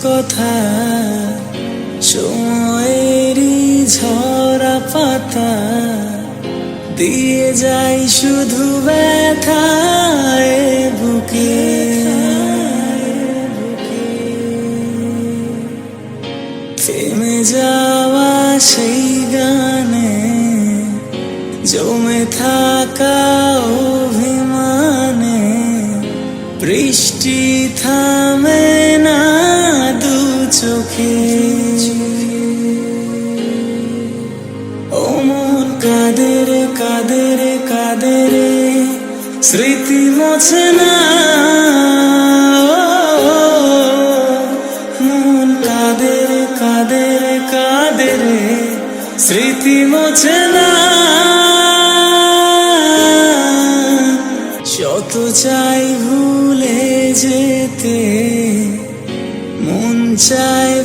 কথা, সময়েরই ঝরা পাতা দিয়ে যাই শুধু ব্যথায় বুকে। থেমে যাওয়া সেই গানে জমে থাকা অভিমানে বৃষ্টি থামে না দু চোখে। ও মন কাঁদে রে কাঁদে রে কাঁদে রে, স্মৃতি মোছে না। মন কাঁদে রে কাঁদে রে কাঁদে রে, স্মৃতি মোছে না। যত চাই ভুলে যেতে, মন চায়